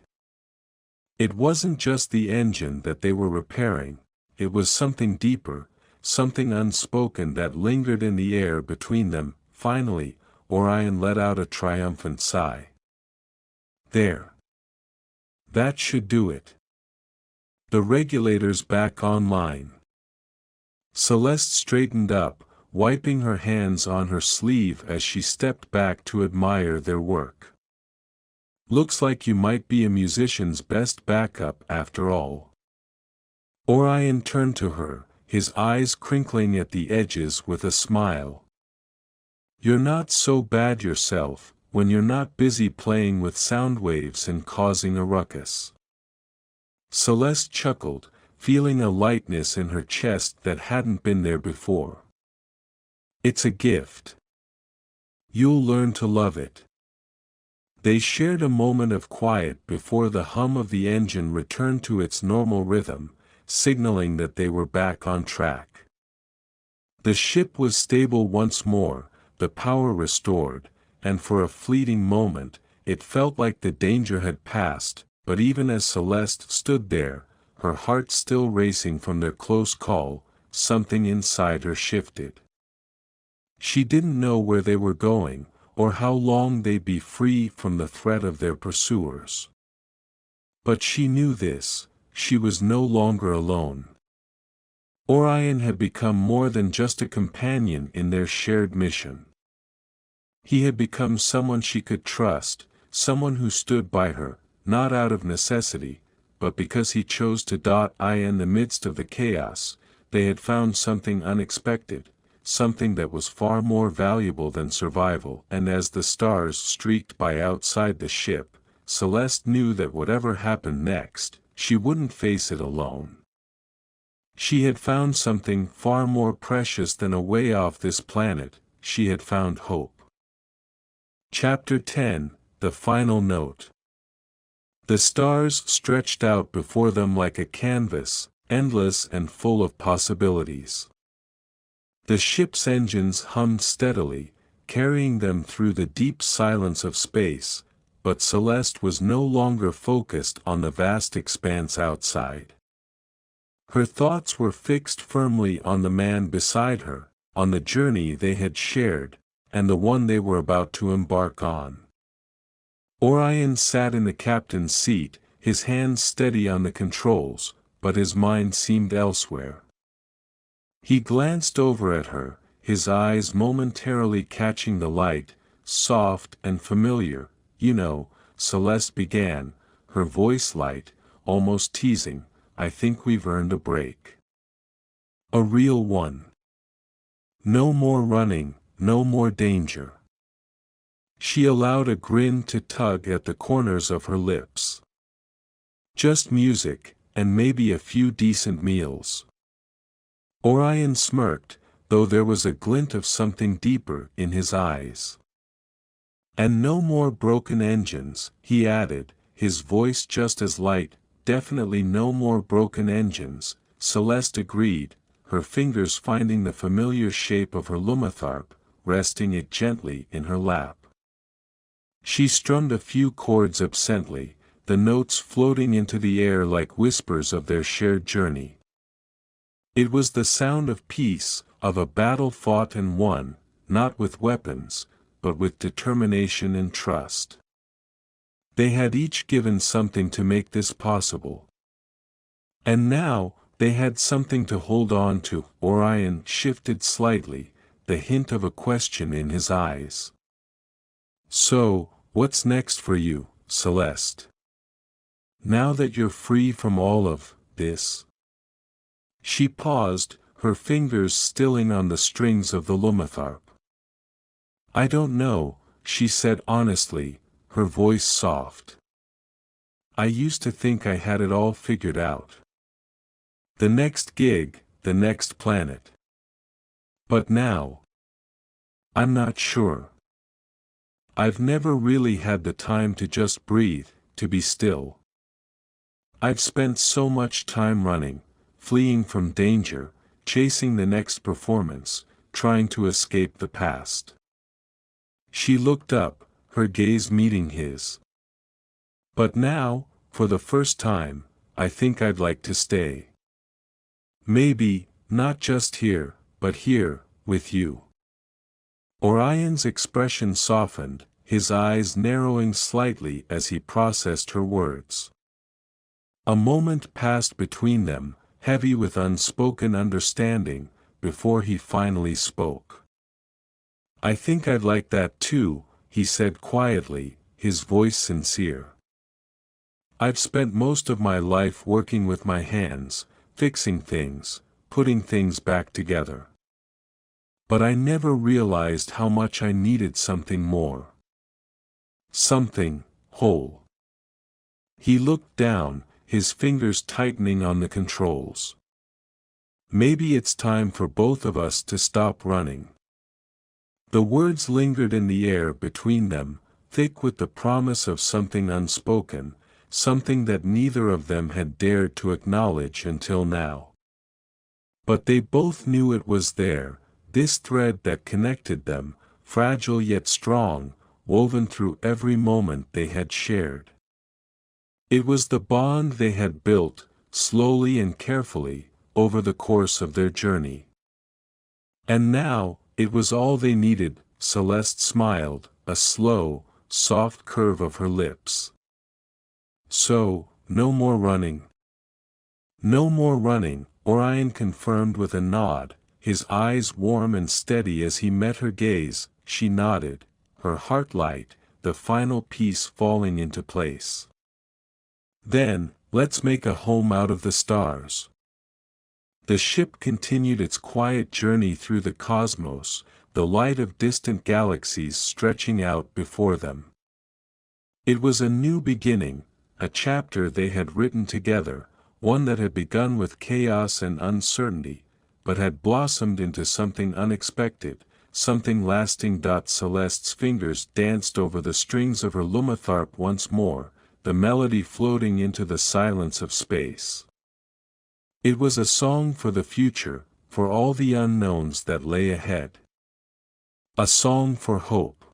It wasn't just the engine that they were repairing, it was something deeper, something unspoken that lingered in the air between them. Finally, Orion let out a triumphant sigh. "There. That should do it. The regulator's back online." Celeste straightened up, wiping her hands on her sleeve as she stepped back to admire their work. "Looks like you might be a musician's best backup after all." Orion turned to her, his eyes crinkling at the edges with a smile. "You're not so bad yourself, when you're not busy playing with sound waves and causing a ruckus." Celeste chuckled, feeling a lightness in her chest that hadn't been there before. "It's a gift. You'll learn to love it." They shared a moment of quiet before the hum of the engine returned to its normal rhythm, signaling that they were back on track. The ship was stable once more, the power restored, and for a fleeting moment, it felt like the danger had passed. But even as Celeste stood there, her heart still racing from their close call, something inside her shifted. She didn't know where they were going, or how long they'd be free from the threat of their pursuers. But she knew this: she was no longer alone. Orion had become more than just a companion in their shared mission. He had become someone she could trust, someone who stood by her, not out of necessity, but because he chose to. In the midst of the chaos, they had found something unexpected, something that was far more valuable than survival. And as the stars streaked by outside the ship, Celeste knew that whatever happened next, she wouldn't face it alone. She had found something far more precious than a way off this planet. She had found hope. Chapter 10: The Final Note. The stars stretched out before them like a canvas, endless and full of possibilities. The ship's engines hummed steadily, carrying them through the deep silence of space, but Celeste was no longer focused on the vast expanse outside. Her thoughts were fixed firmly on the man beside her, on the journey they had shared, and the one they were about to embark on. Orion sat in the captain's seat, his hands steady on the controls, but his mind seemed elsewhere. He glanced over at her, his eyes momentarily catching the light, soft and familiar. "You know," Celeste began, her voice light, almost teasing, "I think we've earned a break. A real one. No more running, no more danger." She allowed a grin to tug at the corners of her lips. "Just music, and maybe a few decent meals." Orion smirked, though there was a glint of something deeper in his eyes. And no more broken engines, he added, his voice just as light. Definitely no more broken engines, Celeste agreed, her fingers finding the familiar shape of her lumitharp, resting it gently in her lap. She strummed a few chords absently, the notes floating into the air like whispers of their shared journey. It was the sound of peace, of a battle fought and won, not with weapons, but with determination and trust. They had each given something to make this possible. And now, they had something to hold on to. Orion shifted slightly, the hint of a question in his eyes. So, what's next for you, Celeste? Now that you're free from all of this? She paused, her fingers stilling on the strings of the lumitharp. I don't know, she said honestly, her voice soft. I used to think I had it all figured out. The next gig, the next planet. But now, I'm not sure. I've never really had the time to just breathe, to be still. I've spent so much time running, fleeing from danger, chasing the next performance, trying to escape the past. She looked up, her gaze meeting his. But now, for the first time, I think I'd like to stay. Maybe, not just here, but here, with you. Orion's expression softened, his eyes narrowing slightly as he processed her words. A moment passed between them, heavy with unspoken understanding, before he finally spoke. I think I'd like that too, he said quietly, his voice sincere. I've spent most of my life working with my hands, fixing things, putting things back together. But I never realized how much I needed something more. Something whole. He looked down, his fingers tightening on the controls. Maybe it's time for both of us to stop running. The words lingered in the air between them, thick with the promise of something unspoken, something that neither of them had dared to acknowledge until now. But they both knew it was there, this thread that connected them, fragile yet strong, woven through every moment they had shared. It was the bond they had built, slowly and carefully, over the course of their journey. And now, it was all they needed. Celeste smiled, a slow, soft curve of her lips. So, no more running. No more running, Orion confirmed with a nod, his eyes warm and steady as he met her gaze. She nodded, her heart light, the final piece falling into place. Then, let's make a home out of the stars. The ship continued its quiet journey through the cosmos, the light of distant galaxies stretching out before them. It was a new beginning, a chapter they had written together, one that had begun with chaos and uncertainty, but had blossomed into something unexpected, something lasting. Celeste's fingers danced over the strings of her lumitharp once more, the melody floating into the silence of space. It was a song for the future, for all the unknowns that lay ahead. A song for hope.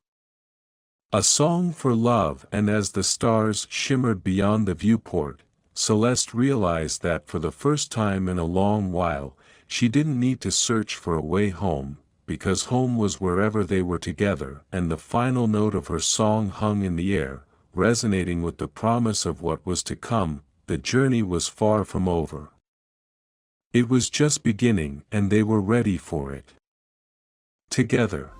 A song for love. And as the stars shimmered beyond the viewport, Celeste realized that for the first time in a long while, she didn't need to search for a way home, because home was wherever they were together. And the final note of her song hung in the air, resonating with the promise of what was to come. The journey was far from over. It was just beginning, and they were ready for it. Together.